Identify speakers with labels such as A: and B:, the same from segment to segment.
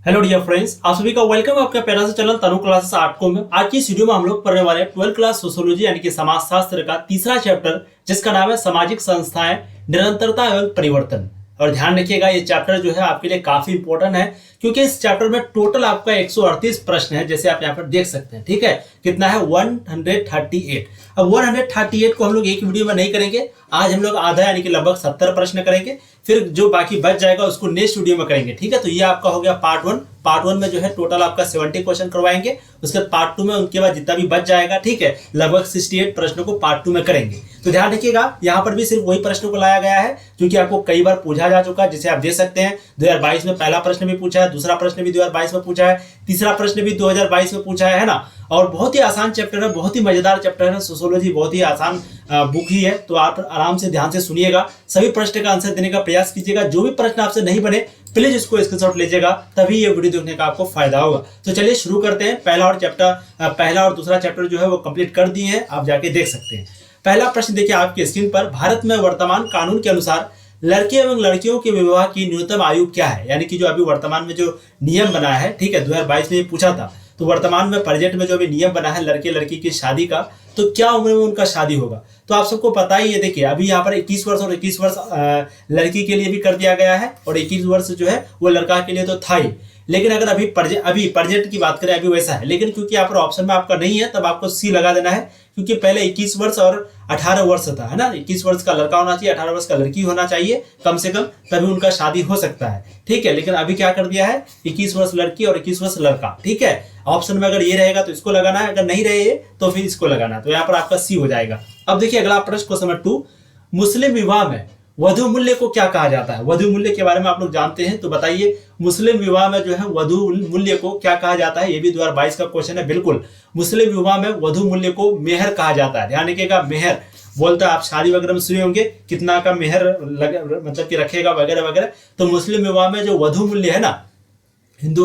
A: Hello dear friends, आप सभी का वेलकम है आपके प्यारा सा चैनल तनु क्लासेस आर्ट को में। आज की इस वीडियो में हम लोग पढ़ने वाले हैं 12th क्लास सोशियोलॉजी यानी कि समाज शास्त्र का तीसरा चैप्टर, जिसका नाम है सामाजिक संस्थाएं, निरंतरता एवं परिवर्तन। और ध्यान रखिएगा, ये चैप्टर जो है आपके लिए काफी इंपॉर्टेंट है, क्योंकि इस चैप्टर में टोटल आपका 138 प्रश्न है, जैसे आप यहाँ पर देख सकते हैं। ठीक है, कितना है 138। अब 138 को हम लोग एक वीडियो में नहीं करेंगे। आज हम लोग आधा यानी कि लगभग 70 प्रश्न करेंगे, फिर जो बाकी बच जाएगा उसको नेक्स्ट वीडियो में करेंगे। ठीक है, तो ये आपका हो गया पार्ट वन। पार्ट वन में जो है टोटल आपका 70 क्वेश्चन करवाएंगे। उसके बाद पार्ट टू में उनके बाद जितना भी बच जाएगा, ठीक है, लगभग 68 प्रश्नों को पार्ट टू में करेंगे। तो ध्यान रखिएगा, यहाँ पर भी सिर्फ वही प्रश्नों को लाया गया है क्योंकि आपको कई बार पूछा जा चुका है। जैसे आप देख सकते हैं 2022 में पहला प्रश्न भी पूछा है, दूसरा प्रश्न भी 2022 में पूछा है, तीसरा प्रश्न भी 2022 में पूछा है ना। और बहुत ही आसान चैप्टर है, बहुत ही मजेदार चैप्टर है। सोशियोलॉजी बहुत ही आसान बुक ही है, तो आप आराम से ध्यान से सुनिएगा, सभी प्रश्न का आंसर देने का प्रयास कीजिएगा। जो भी प्रश्न आपसे नहीं बने प्लीज इसको स्क्रीनशॉट लीजिएगा, तभी ये वीडियो देखने का आपको फायदा होगा। तो चलिए शुरू करते हैं। पहला और दूसरा चैप्टर जो है वो कंप्लीट कर दिए हैं, आप जाके देख सकते हैं। पहला प्रश्न देखिए आपकी स्क्रीन पर, भारत में वर्तमान कानून के अनुसार लड़के एवं लड़कियों के विवाह की न्यूनतम आयु क्या है? यानी कि जो अभी वर्तमान में जो नियम बना है, ठीक है, 2022 में ये पूछा था, तो वर्तमान में प्रेजेंट में जो अभी नियम बना है लड़के लड़की की शादी का, तो क्या उम्र में उनका शादी होगा? तो आप सबको पता ही है। देखिए अभी यहाँ पर 21 वर्ष और 21 वर्ष लड़की के लिए भी कर दिया गया है, और 21 वर्ष जो है वो लड़का के लिए तो था ही। लेकिन अगर अभी प्रेजेंट की बात करें, अभी वैसा है, लेकिन क्योंकि यहाँ पर ऑप्शन में आपका नहीं है, तब आपको सी लगा देना है, क्योंकि पहले 21 वर्ष और 18 वर्ष था, है ना। 21 वर्ष का लड़का होना चाहिए, 18 वर्ष का लड़की होना चाहिए कम से कम, तभी उनका शादी हो सकता है। ठीक है, लेकिन अभी क्या कर दिया है, 21 वर्ष लड़की और 21 वर्ष लड़का। ठीक है, ऑप्शन में अगर ये रहेगा तो इसको लगाना है, अगर नहीं रहे तो फिर इसको लगाना है। तो यहाँ पर आपका सी हो जाएगा। अब देखिए अगला प्रश्न, क्वेश्चन नंबर 2, मुस्लिम विवाह में वधु मूल्य को क्या कहा जाता है? वधु मूल्य के बारे में आप लोग जानते हैं, तो बताइए मुस्लिम विवाह में जो है वधु मूल्य को क्या कहा जाता है? ये भी 2022 का क्वेश्चन है। बिल्कुल, मुस्लिम विवाह में वधु मूल्य को मेहर कहा जाता है। ध्यान रखिएगा, मेहर बोलता है, आप शादी वगैरह में सुने होंगे कितना का मेहर मतलब कि रखेगा वगैरह वगैरह। तो मुस्लिम विवाह में जो वधु मूल्य है ना, हिंदू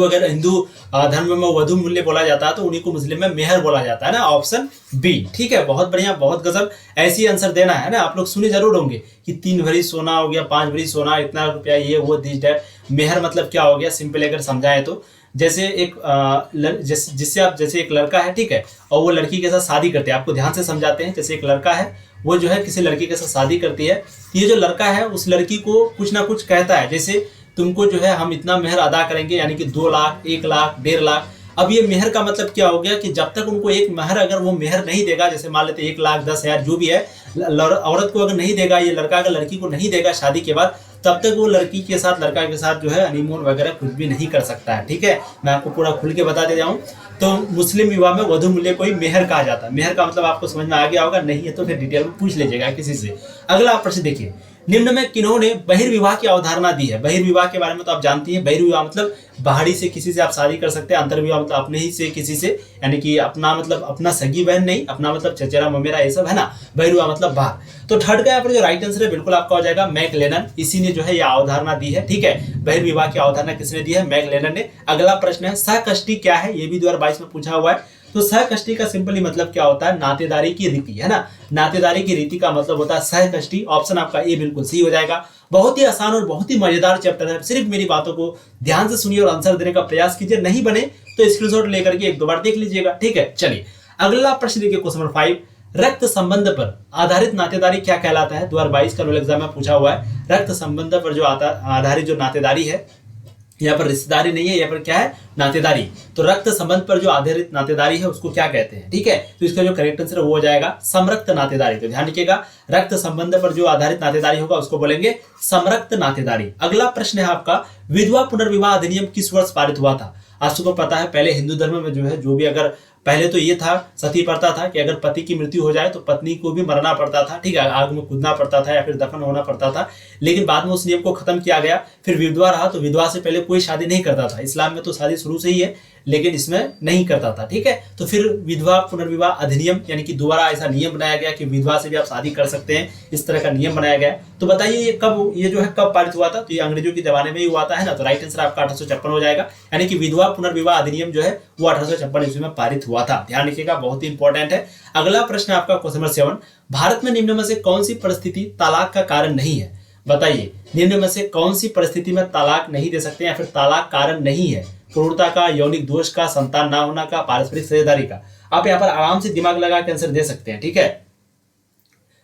A: धर्म में वधु मूल्य बोला जाता है, तो उन्हीं को मुस्लिम में मेहर बोला जाता है ना। Option B. ठीक है, बहुत बढ़िया, बहुत गजब। ऐसी आंसर देना है ना। आप लोग सुने जरूर होंगे कि 3 भरी सोना हो गया, 5 भरी सोना, इतना रुपया, ये वो दिस डैट। मेहर मतलब क्या हो गया, सिंपल अगर समझाएं तो जैसे एक जिससे आप, जैसे एक लड़का है, ठीक है, और वो लड़की के साथ शादी करते हैं। आपको ध्यान से समझाते हैं। जैसे एक लड़का है, वो जो है किसी लड़की के साथ शादी करती है, ये जो लड़का है उस लड़की को कुछ ना कुछ कहता है, जैसे तुमको जो है हम इतना मेहर अदा करेंगे, यानी कि 2 लाख, 1 लाख, 1.5 लाख। अब ये मेहर का मतलब क्या हो गया कि जब तक उनको एक मेहर, अगर वो मेहर नहीं देगा, जैसे मान लेते 1,10,000 जो भी है, औरत को अगर नहीं देगा, ये लड़का अगर लड़की को नहीं देगा शादी के बाद, तब तक वो लड़की के साथ, लड़का के साथ जो है हनीमून वगैरह कुछ भी नहीं कर सकता है। ठीक है, मैं आपको पूरा खुल के बता दे जाऊँ तो मुस्लिम विवाह में वधु मूल्य को ही मेहर कहा जाता है। मेहर का मतलब आपको समझ में आ गया होगा, नहीं है तो फिर डिटेल में पूछ लीजिएगा किसी से। अगला प्रश्न देखिए, निम्न में किन्होंने बहिर्विवाह की अवधारणा दी है? बहिर्विवाह के बारे में तो आप जानती हैं। बहिर्विवाह मतलब बाहरी से किसी से आप शादी कर सकते हैं। अंतर्विवाह मतलब अपने ही से किसी से, यानी कि अपना मतलब अपना सगी बहन नहीं, अपना मतलब चचेरा ममेरा, ये सब है ना। बहिर्विवाह मतलब बाहर। तो थर्ड का यहाँ पर जो राइट आंसर है बिल्कुल आपका हो जाएगा मैकलेलन। इसी ने जो है यह अवधारणा दी है। ठीक है, बहिर्विवाह की अवधारणा किसने दी है? मैकलेलन ने। अगला प्रश्न है, सहकष्टी क्या है? ये भी 2022 में पूछा हुआ है। तो सहकष्टी का सिंपली मतलब क्या होता है? नातेदारी की रीति, है ना। नातेदारी की रीति का मतलब होता है सहकष्टी। ऑप्शन आपका ए बिल्कुल सही हो जाएगा। बहुत ही आसान और बहुत ही मजेदार चैप्टर है। सिर्फ मेरी बातों को ध्यान से सुनिए और आंसर देने का प्रयास कीजिए। नहीं बने तो स्क्रीनशॉट लेकर के 1-2 बार देख लीजिएगा। ठीक है, चलिए अगला प्रश्न देखिए, क्वेश्चन नंबर 5, रक्त संबंध पर आधारित नातेदारी क्या कहलाता है? 2022 का रोल एग्जाम में पूछा हुआ है। रक्त संबंध पर जो आधारित जो नातेदारी है, यहाँ पर रिश्तेदारी नहीं है, यहाँ पर क्या है? नातेदारी। तो रक्त संबंध पर जो आधारित नातेदारी है उसको क्या कहते हैं? ठीक है, तो इसका जो करेक्ट आंसर वो हो जाएगा समरक्त नातेदारी। तो ध्यान रखिएगा, रक्त संबंध पर जो आधारित नातेदारी होगा उसको बोलेंगे समरक्त नातेदारी। अगला प्रश्न है आपका, विधवा पुनर्विवाह अधिनियम किस वर्ष पारित हुआ था? आप सबको पता है, पहले हिंदू धर्म में जो है, जो भी अगर पहले तो ये था, सती प्रथा था कि अगर पति की मृत्यु हो जाए तो पत्नी को भी मरना पड़ता था। ठीक है, आग में कूदना पड़ता था या फिर दफन होना पड़ता था। लेकिन बाद में उस नियम को खत्म किया गया। फिर विधवा रहा, तो विधवा से पहले कोई शादी नहीं करता था। इस्लाम में तो शादी शुरू से ही है, लेकिन इसमें नहीं करता था। ठीक है, तो फिर विधवा पुनर्विवाह अधिनियम, यानी कि दोबारा ऐसा नियम बनाया गया कि विधवा से भी आप शादी कर सकते हैं, इस तरह का नियम बनाया गया। तो बताइए ये कब, ये जो है कब पारित हुआ था? तो ये अंग्रेजों के जमाने में ही हुआ था, है ना। तो राइट आंसर आपका 1856 हो जाएगा। यानी कि विधवा पुनर्विवाह अधिनियम जो है वो 1856 ईस्वी में पारित हुआ था। ध्यान रखिएगा, बहुत ही इंपॉर्टेंट है। अगला प्रश्न आपका क्वेश्चन नंबर 7, भारत में निम्न में से कौन सी परिस्थिति तलाक का कारण नहीं है? बताइए निम्न में से कौन सी परिस्थिति में तलाक नहीं दे सकते या फिर तलाक कारण नहीं है? क्रूरता का, यौनिक दोष का, संतान ना होना का, पारस्परिक साझेदारी का। आप यहाँ पर आराम से दिमाग लगा के आंसर दे सकते हैं, ठीक है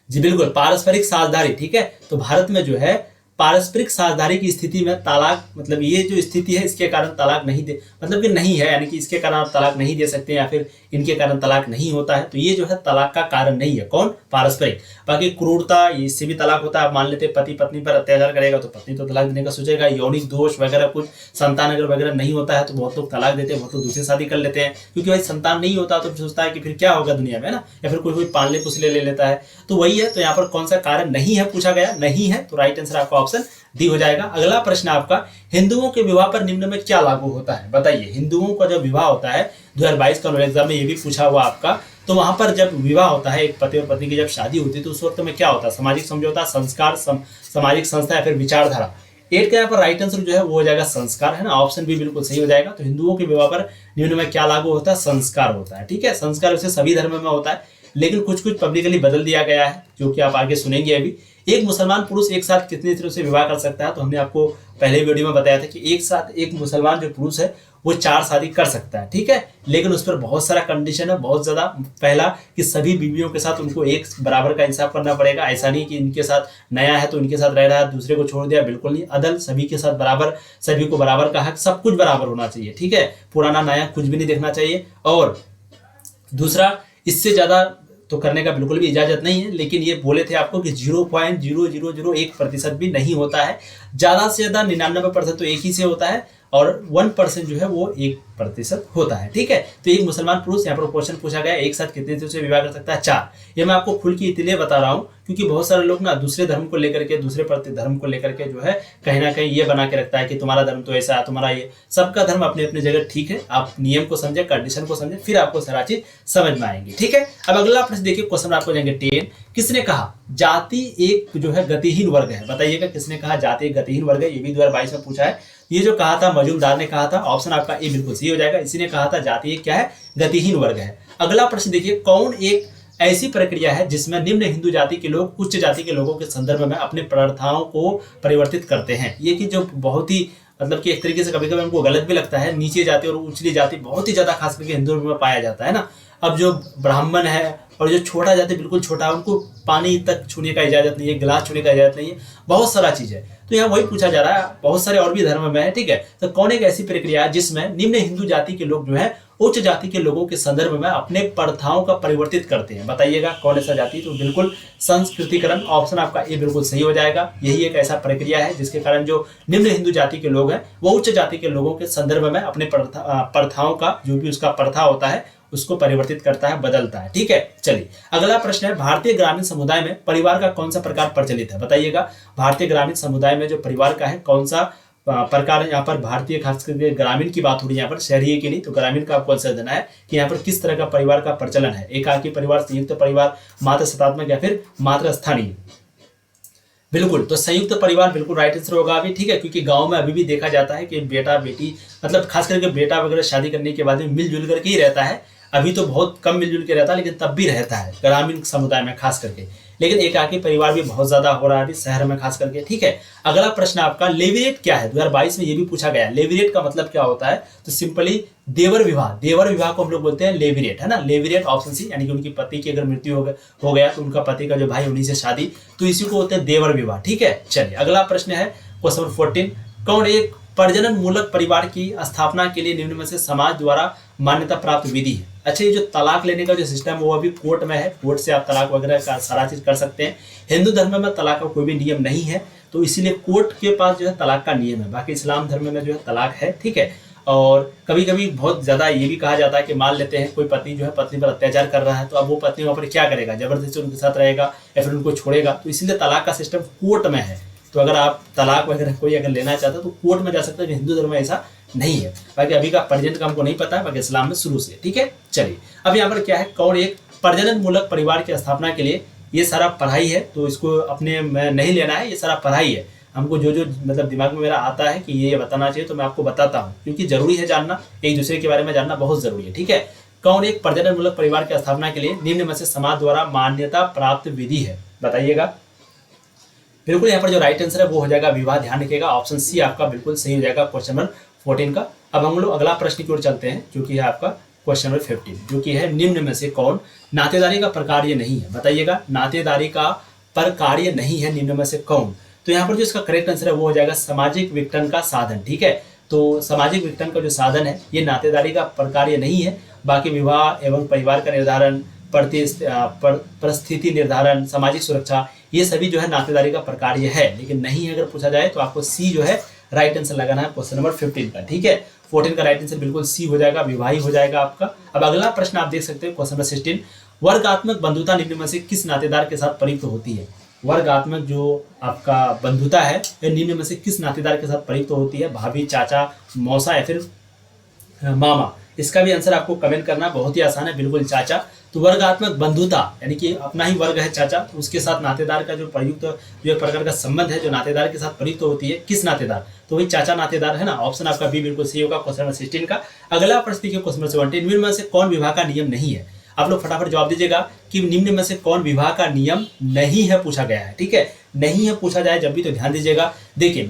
A: जी, बिल्कुल पारस्परिक साझेदारी। ठीक है, तो भारत में जो है पारस्परिक साझेदारी की स्थिति में तलाक, मतलब ये जो स्थिति है इसके कारण तलाक नहीं दे, मतलब कि नहीं है, यानी कि इसके कारण आप तलाक नहीं दे सकते या फिर इनके कारण तलाक नहीं होता है, तो ये जो है तलाक का कारण नहीं है। कौन? पारस्परिक। बाकी क्रूरता, इससे भी तलाक होता है। आप मान लेते हैं पति पत्नी पर अत्याचार करेगा तो पत्नी तो तलाक देने का सोचेगा। यौनिक दोष वगैरह कुछ, संतान अगर वगैरह नहीं होता है तो बहुत लोग तलाक देते हैं, बहुत लोग दूसरी शादी कर लेते हैं, क्योंकि भाई संतान नहीं होता तो सोचता है कि फिर क्या होगा दुनिया में, ना, या फिर कोई पालने पोसले ले लेता है। तो वही है, तो यहाँ पर कौन सा कारण नहीं है पूछा गया, नहीं है, तो राइट आंसर आपका ऑप्शन डी हो जाएगा। अगला प्रश्न आपका, हिंदुओं के विवाह पर निम्न में क्या लागू होता है? बताइए, हिंदुओं का जब विवाह होता है 2022 का एग्जाम में ये भी पूछा हुआ आपका, तो वहां पर जब विवाह होता है, एक पति और पत्नी की जब शादी होती है तो उस वक्त में क्या होता है? सामाजिक समझौता, संस्कार, सामाजिक संस्था या फिर विचारधारा। 8 का यहाँ पर राइट आंसर जो है वो हो जाएगा संस्कार, है ना, ऑप्शन भी बिल्कुल सही हो जाएगा। तो हिंदुओं के विवाह पर निम्न में क्या लागू होता है? संस्कार होता है। ठीक है, संस्कार वैसे सभी धर्म में होता है, लेकिन कुछ कुछ पब्लिकली बदल दिया गया है, जो कि आप आगे सुनेंगे अभी। एक मुसलमान पुरुष एक साथ कितनी स्त्रियों से विवाह कर सकता है? तो हमने आपको पहले वीडियो में बताया था कि एक साथ एक मुसलमान जो पुरुष है वो 4 शादी कर सकता है। ठीक है, लेकिन उस पर बहुत सारा कंडीशन है, बहुत ज्यादा। पहला कि सभी बीवियों के साथ उनको एक बराबर का इंसाफ करना पड़ेगा। ऐसा नहीं कि इनके साथ नया है तो इनके साथ रह रहा है, दूसरे को छोड़ दिया, बिल्कुल नहीं। अदल, सभी के साथ बराबर, सभी को बराबर का हक, सब कुछ बराबर होना चाहिए। ठीक है, पुराना नया कुछ भी नहीं देखना चाहिए। और दूसरा, इससे ज्यादा तो करने का बिल्कुल भी इजाजत नहीं है, लेकिन ये बोले थे आपको कि 0.0001% भी नहीं होता है। ज्यादा से ज्यादा 99% तो एक ही से होता है और 1% जो है वो 1% होता है। ठीक है, तो एक मुसलमान पुरुष, यहाँ पर क्वेश्चन पूछा गया एक साथ कितने से विवाह कर सकता है? 4। ये मैं आपको खुल की इसलिए बता रहा हूँ क्योंकि बहुत सारे लोग ना दूसरे धर्म को लेकर के, दूसरे प्रति धर्म को लेकर के जो है कहीं ना कहीं ये बना के रखता है कि तुम्हारा धर्म तो ऐसा है, तुम्हारा ये। सबका धर्म अपने अपने जगह ठीक है, आप नियम को समझे, कंडीशन को समझे, फिर आपको सारा चीज समझ में आएंगी। ठीक है, अब अगला प्रश्न देखिए, क्वेश्चन आपको जाएंगे 10। किसने कहा जाति एक जो है गतिहीन वर्ग है? बताइएगा किसने कहा जाति एक गतिहीन वर्ग है? ये भी 2022 में पूछा है। ये जो कहा था मजूमदार ने कहा था, ऑप्शन आपका ए बिल्कुल सही हो जाएगा। इसी ने कहा था जाति एक क्या है? गतिहीन वर्ग है। अगला प्रश्न देखिए, कौन एक ऐसी प्रक्रिया है जिसमें निम्न हिंदू जाति के लोग उच्च जाति के लोगों के संदर्भ में अपने प्रथाओं को परिवर्तित करते हैं? ये कि जो बहुत ही मतलब कि एक तरीके से कभी कभी हमको गलत भी लगता है, नीचे जाति और उचली जाति बहुत ही ज्यादा खास करके हिंदू में पाया जाता है ना। अब जो ब्राह्मण है और जो छोटा जाति बिल्कुल छोटा, उनको पानी तक छूने का इजाजत नहीं है, गिलास छूने का इजाजत नहीं है, बहुत सारा चीज है। तो यहाँ वही पूछा जा रहा है, बहुत सारे और भी धर्म में है। ठीक है, तो कौन एक ऐसी प्रक्रिया है जिसमें निम्न हिंदू जाति के लोग जो है उच्च जाति के लोगों के संदर्भ में अपने प्रथाओं का परिवर्तित करते हैं? बताइएगा कौन ऐसा जाति? तो बिल्कुल संस्कृतिकरण, ऑप्शन आपका ए बिल्कुल सही हो जाएगा। यही एक ऐसा प्रक्रिया है जिसके कारण जो निम्न हिंदू जाति के लोग हैं वो उच्च जाति के लोगों के संदर्भ में अपने प्रथाओं का, जो भी उसका प्रथा होता है, उसको परिवर्तित करता है, बदलता है। ठीक है, चलिए अगला प्रश्न है, भारतीय ग्रामीण समुदाय में परिवार का कौन सा प्रकार प्रचलित है? बताइएगा भारतीय ग्रामीण समुदाय में जो परिवार का है कौन सा प्रकार है? यहाँ पर भारतीय खास करके ग्रामीण की बात हो रही है, यहाँ पर शहरी की नहीं, तो ग्रामीण का आपको आंसर देना है कि यहाँ पर किस तरह का परिवार का प्रचलन है। एकाकी परिवार, संयुक्त परिवार, मातृ सत्तात्मक या फिर मातृ स्थानीय? बिल्कुल, तो संयुक्त परिवार बिल्कुल राइट आंसर होगा अभी। ठीक है, क्योंकि गांव में अभी भी देखा जाता है कि बेटा बेटी, मतलब खास करके बेटा वगैरह शादी करने के बाद में मिलजुल करके ही रहता है। अभी तो बहुत कम मिलजुल के रहता है, लेकिन तब भी रहता है ग्रामीण समुदाय में खास करके। लेकिन एकाकी परिवार भी बहुत ज्यादा हो रहा है अभी शहर में खास करके। ठीक है, अगला प्रश्न आपका, लेवीरेट क्या है? 2022 में ये भी पूछा गया। लेवीरेट का मतलब क्या होता है? तो सिंपली देवर विवाह, देवर विवाह को हम लोग बोलते हैं लेवीरेट, है ना। लेवीरेट ऑप्शन सी, यानी कि उनकी पति की अगर मृत्यु हो गया तो उनका पति का जो भाई उन्हीं से शादी, तो इसी को बोलते हैं देवर विवाह। ठीक है, चलिए अगला प्रश्न है क्वेश्चन नंबर 14। कौन एक प्रजनन मूलक परिवार की स्थापना के लिए निम्न में से समाज द्वारा मान्यता प्राप्त विधि है? अच्छा, ये जो तलाक लेने का जो सिस्टम है वो अभी कोर्ट में है, कोर्ट से आप तलाक वगैरह का सारा चीज कर सकते हैं। हिंदू धर्म में तलाक का कोई भी नियम नहीं है, तो इसीलिए कोर्ट के पास जो है तलाक का नियम है। बाकी इस्लाम धर्म में जो है तलाक है। ठीक है, और कभी कभी बहुत ज्यादा ये भी कहा जाता है कि मान लेते हैं कोई पति जो है पत्नी पर अत्याचार कर रहा है, तो अब वो पत्नी वहां पर क्या करेगा? जबरदस्ती उनके साथ रहेगा या फिर उनको छोड़ेगा? तो इसीलिए तलाक का सिस्टम कोर्ट में है। तो अगर आप तलाक वगैरह कोई अगर लेना चाहता है तो कोर्ट में जा सकते हैं। हिंदू धर्म में ऐसा नहीं है। बाकी अभी का प्रेजेंट का हमको नहीं पता है, बाकी इस्लाम में शुरू से। ठीक है, चलिए अब यहाँ पर क्या है, कौन एक प्रजनन मूलक परिवार की स्थापना के लिए, ये सारा पढ़ाई है तो इसको अपने में नहीं लेना है, ये सारा पढ़ाई है। हमको जो जो मतलब दिमाग में मेरा आता है कि ये बताना चाहिए तो मैं आपको बताता हूँ, क्योंकि जरूरी है जानना, एक दूसरे के बारे में जानना बहुत जरूरी है। ठीक है, कौन एक प्रजनन मूलक परिवार की स्थापना के लिए निम्न में से समाज द्वारा मान्यता प्राप्त विधि है? बताइएगा। बिल्कुल यहाँ पर जो राइट आंसर है वो हो जाएगा विवाह। ध्यान रखिएगा ऑप्शन सी आपका बिल्कुल सही हो जाएगा क्वेश्चन नंबर 14 का। अब हम लोग अगला प्रश्न की ओर चलते हैं जो कि है आपका क्वेश्चन नंबर 15, जो कि है निम्न में से कौन नातेदारी का प्रकार्य नहीं है। बताइएगा नातेदारी का प्रकार्य नहीं है निम्न में से कौन। तो यहाँ पर जो इसका करेक्ट आंसर है वो हो जाएगा सामाजिक विघटन का साधन। ठीक है, तो सामाजिक विघटन का जो साधन है ये नातेदारी का प्रकार्य नहीं है। बाकी विवाह एवं परिवार का निर्धारण, परिस्थिति निर्धारण, सामाजिक सुरक्षा, ये सभी जो है नातेदारी का प्रकार्य है, लेकिन नहीं है अगर पूछा जाए तो आपको सी जो है राइट आंसर लगाना है क्वेश्चन नंबर 15 का। ठीक है, 14 का राइट आंसर बिल्कुल सी हो जाएगा, विवाही हो जाएगा आपका। अब अगला प्रश्न आप देख सकते हैं क्वेश्चन नंबर 16, वर्गात्मक बंधुता निम्न में से किस नातेदार के साथ प्रयुक्त होती है। वर्गात्मक जो आपका बंधुता है यह निम्न में से किस नातेदार के साथ प्रयुक्त होती है। भाभी, चाचा, मौसा या फिर मामा। इसका भी आंसर आपको कमेंट करना बहुत ही आसान है, बिल्कुल चाचा। तो वर्गात्मक बंधुता यानी कि अपना ही वर्ग है चाचा, तो उसके साथ नातेदार का जो प्रयुक्त जो एक प्रकार का संबंध है जो नातेदार के साथ प्रयुक्त होती है, किस नातेदार, तो वही चाचा नातेदार है ना। ऑप्शन आपका बी बिल्कुल सही होगा क्वेश्चन नंबर 16 का। अगला प्रश्न देखिए क्वेश्चन नंबर 17, निम्न में से कौन विवाह का नियम नहीं है। आप लोग फटाफट जवाब दीजिएगा कि निम्न में से कौन विवाह का नियम नहीं है पूछा गया है। ठीक है, नहीं है पूछा जाए जब भी तो ध्यान दीजिएगा। देखिए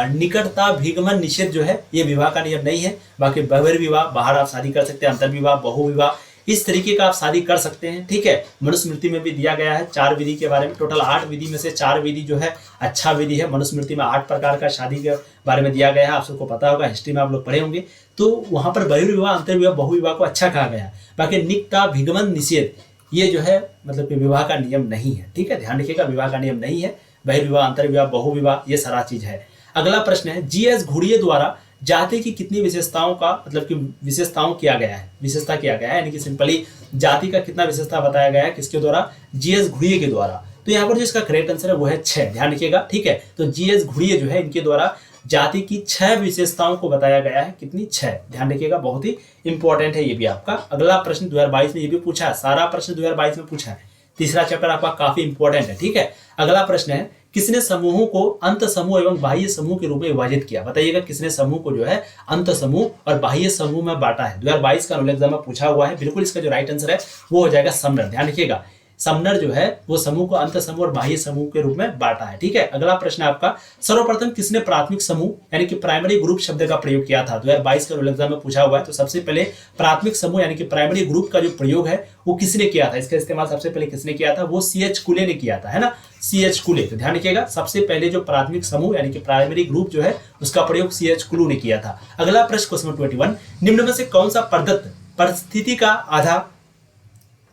A: निकटता भिगमन निषेध जो है ये विवाह का नियम नहीं है। बाकी बहिर्विवाह, बाहर आप शादी कर सकते हैं, अंतर्विवाह, बहुविवाह, इस तरीके का आप शादी कर सकते हैं। ठीक है, मनुस्मृति में भी दिया गया है 4 विधि के बारे में। टोटल 8 विधि में से 4 विधि जो है अच्छा विधि है। मनुस्मृति में 8 प्रकार का शादी के बारे में दिया गया है, आप सबको पता होगा, हिस्ट्री में आप लोग पढ़े होंगे। तो वहां पर बहिर्विवाह, अंतर्विवाह, बहुविवाह को अच्छा कहा गया है। बाकी निकटता भिगमन निषेध ये जो है मतलब कि विवाह का नियम नहीं है। ठीक है, ध्यान रखिएगा विवाह का नियम नहीं है। बहिर्विवाह, अंतर्विवाह, बहुविवाह ये सारा चीज है। अगला प्रश्न है जीएस घुड़िये द्वारा जाति की कितनी विशेषताओं का मतलब कि विशेषता किया गया है, यानी कि सिंपली जाति का कितना विशेषता बताया गया है किसके द्वारा, जीएस घुड़िये के द्वारा। तो यहाँ पर जो इसका करेक्ट आंसर है वो है 6। ध्यान रखिएगा। ठीक है, तो जीएस घुड़िये जो है इनके द्वारा जाति की 6 विशेषताओं को बताया गया है। कितनी? 6। ध्यान रखिएगा, बहुत ही इंपॉर्टेंट है ये भी आपका। अगला प्रश्न 2022 में ये भी पूछा है, सारा प्रश्न 2022 में पूछा है। तीसरा चैप्टर आपका काफी इंपॉर्टेंट है। ठीक है, अगला प्रश्न है किसने समूहों को अंत समूह एवं बाह्य समूह के रूप में विभाजित किया। बताइएगा किसने समूह को जो है अंत समूह और बाह्य समूह में बांटा है। 2022 का एनुअल एग्जाम में पूछा हुआ है। बिल्कुल इसका जो राइट आंसर है वो हो जाएगा समनर। ध्यान रखिएगा, समनर जो है वो समूह को अंत समूह और बाह्य समूह के रूप में बांटा है। ठीक है, अगला प्रश्न आपका सर्वप्रथम किसने प्राथमिक समूह यानी कि प्राइमरी ग्रुप शब्द का प्रयोग किया था। 2022 का एनुअल एग्जाम में पूछा हुआ है। तो सबसे पहले प्राथमिक समूह यानी कि प्राइमरी ग्रुप का जो प्रयोग है वो किसने किया था, इसका इस्तेमाल सबसे पहले किसने किया था, वो CH कुले ने किया था, है ना, CH कुले। तो ध्यान रखिएगा सबसे पहले जो प्राथमिक समूह यानी कि प्राइमरी ग्रुप जो है उसका प्रयोग CH कुलू ने किया था। अगला प्रश्न क्वेश्चन 21, निम्न में से कौन सा पद्धत परिस्थिति का आधा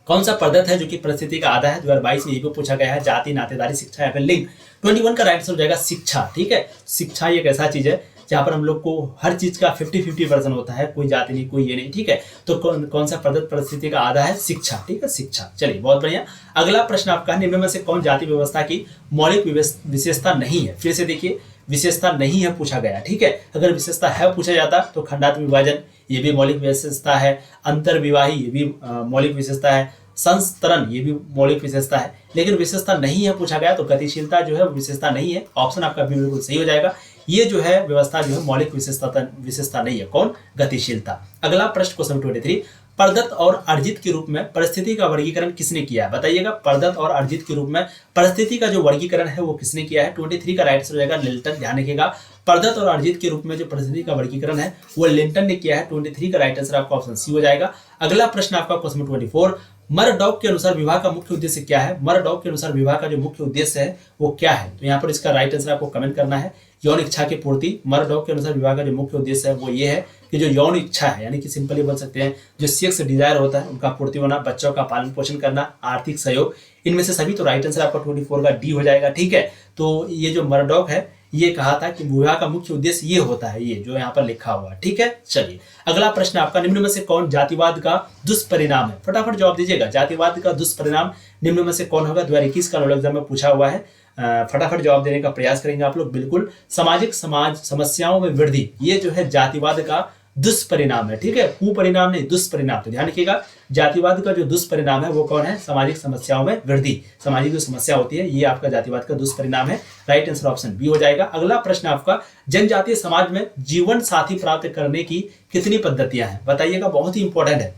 A: कौन सा पद्धत है जो कि परिस्थिति का आधा है। 2022 में ये भी पूछा गया है, जाति, नातेदारी, शिक्षा या फिर लिंग। 21 का राइट आंसर हो जाएगा शिक्षा। ठीक है, शिक्षा एक ऐसा चीज है जहां पर हम लोग को हर चीज का 50-50% होता है, कोई जाति नहीं, कोई ये नहीं। ठीक है, तो कौन सा पद्धत परिस्थिति का आधा है, शिक्षा। ठीक है, शिक्षा। चलिए बहुत बढ़िया। अगला प्रश्न आपका निम्न में से कौन जाति व्यवस्था की मौलिक विशेषता नहीं है। फिर से देखिए विशेषता नहीं है पूछा गया। ठीक है, अगर विशेषता है पूछा जाता तो खंडात्मक विभाजन ये भी मौलिक विशेषता है, अंतर्विवाही ये भी मौलिक विशेषता है, संस्तरण ये भी मौलिक विशेषता है। लेकिन विशेषता नहीं है पूछा गया तो गतिशीलता जो है वो विशेषता नहीं है। ऑप्शन आपका भी बिल्कुल सही हो जाएगा। ये जो है व्यवस्था जो है मौलिक विशेषता नहीं है। कौन? गतिशीलता। अगला प्रश्न क्वेश्चन 23, प्रदत्त और अर्जित के रूप में परिस्थिति का वर्गीकरण किसने किया है। बताइएगा प्रदत्त और अर्जित के रूप में परिस्थिति का जो वर्गीकरण है वो किसने किया है। 23 का राइट आंसर हो जाएगा लिल्टन। ध्यान रखिएगा प्रदत्त और अर्जित के रूप में जो परिस्थिति का वर्गीकरण है वो लिल्टन ने किया है। 23 का राइट आंसर आपका ऑप्शन सी हो जाएगा। अगला प्रश्न आपका क्वेश्चन 24, मरडॉक के अनुसार विवाह का मुख्य उद्देश्य क्या है। मरडॉक के अनुसार विवाह का जो मुख्य उद्देश्य है वो क्या है। तो यहाँ पर इसका राइट आंसर आपको कमेंट करना है। यौन इच्छा की पूर्ति। मरडॉक के अनुसार विवाह का जो मुख्य उद्देश्य है वो ये है कि जो यौन इच्छा है यानी कि सिंपली बोल सकते हैं जो सेक्स डिजायर होता है उनका पूर्ति होना, बच्चों का पालन पोषण करना, आर्थिक सहयोग, इनमें से सभी। तो राइट आंसर आपका 24 का डी हो जाएगा। ठीक है, तो ये जो मरडॉक है ये कहा था कि विवाह का मुख्य उद्देश्य ये होता है, ये जो यहाँ पर लिखा हुआ है। ठीक है, चलिए अगला प्रश्न आपका निम्न में से कौन जातिवाद का दुष्परिणाम है। फटाफट जवाब दीजिएगा। जातिवाद का दुष्परिणाम निम्न में से कौन होगा। 2021 का एनुअल एग्जाम में पूछा हुआ है। फटाफट जवाब देने का प्रयास करेंगे आप लोग। बिल्कुल सामाजिक समस्याओं में वृद्धि ये जो है जातिवाद का दुष्परिणाम है। ठीक है, कुपरिणाम नहीं, दुष्परिणाम। तो ध्यान रखिएगा जातिवाद का जो दुष्परिणाम है वो कौन है, सामाजिक समस्याओं में वृद्धि। सामाजिक जो समस्या होती है ये आपका जातिवाद का दुष्परिणाम है। राइट आंसर ऑप्शन बी हो जाएगा। अगला प्रश्न आपका जनजातीय समाज में जीवन साथी प्राप्त करने की कितनी पद्धतियां हैं। बताइएगा, बहुत ही इंपॉर्टेंट है।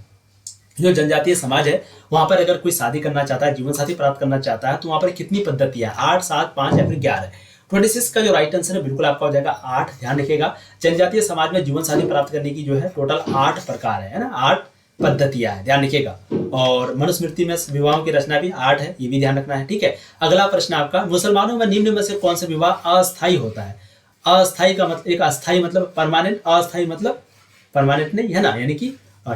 A: जो जनजातीय समाज है वहां पर अगर कोई शादी करना चाहता है, जीवन साथी प्राप्त करना चाहता है, तो वहां पर कितनी पद्धतियां, 8, 7, 5 या फिर 11? 26 का जो राइट आंसर है बिल्कुल आपका हो जाएगा 8। ध्यान रखिएगा, जनजातीय समाज में जीवन साथी प्राप्त करने की जो है टोटल 8 प्रकार है ना, 8 पद्धतियां है, ध्यान रखिएगा। और मनुस्मृति में विवाहों की रचना भी 8 है, ये भी ध्यान रखना है, ठीक है। अगला प्रश्न आपका, मुसलमानों में निम्न में से कौन सा विवाह अस्थायी होता है? अस्थायी का मतलब, एक अस्थायी मतलब परमानेंट, अस्थायी मतलब परमानेंट नहीं है ना, यानी कि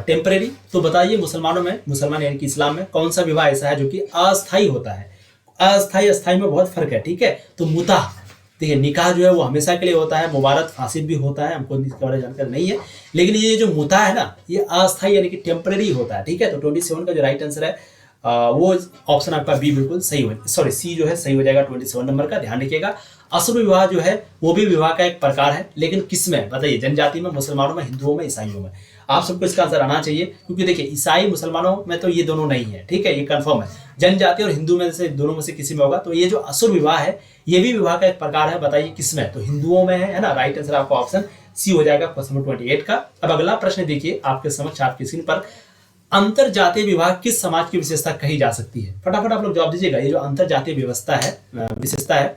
A: टेम्परेरी। तो बताइए मुसलमानों में, मुसलमान यानी कि इस्लाम में कौन सा विवाह ऐसा है जो कि अस्थायी होता है? अस्थायी अस्थायी में बहुत फर्क है, ठीक है। तो मुताह, देखिए निकाह जो है वो हमेशा के लिए होता है, मुबारक फासिद भी होता है, हमको इसके बारे में जानकारी नहीं है, लेकिन ये जो मुताह है ना, ये अस्थायी यानी कि टेम्परेरी होता है, ठीक है। तो 27 का जो राइट आंसर है वो ऑप्शन आपका बी बिल्कुल सही हो, सॉरी सी जो है सही हो जाएगा 27 नंबर का। ध्यान रखिएगा, असुर विवाह जो है वो भी विवाह का एक प्रकार है, लेकिन किसमें बताइए? जनजाति में, मुसलमानों में, हिंदुओं में, ईसाइयों में? आप सबको इसका आंसर आना चाहिए, क्योंकि देखिए ईसाई मुसलमानों में तो ये दोनों नहीं है, ठीक है, ये कंफर्म है। जनजाति और हिंदू में से दोनों में से किसी में होगा। तो ये जो असुर विवाह है ये भी विवाह का एक प्रकार है, बताइए किसमें? तो हिंदुओं में है ना। राइट आंसर आपका ऑप्शन सी हो जाएगा क्वेश्चन नंबर 28 का। अब अगला प्रश्न देखिए आपके समक्ष, आपकी स्क्रीन पर, अंतर जातीय विवाह किस समाज की विशेषता कही जा सकती है? फटाफट आप लोग जवाब दीजिएगा। ये जो अंतर जातीय व्यवस्था है, विशेषता है,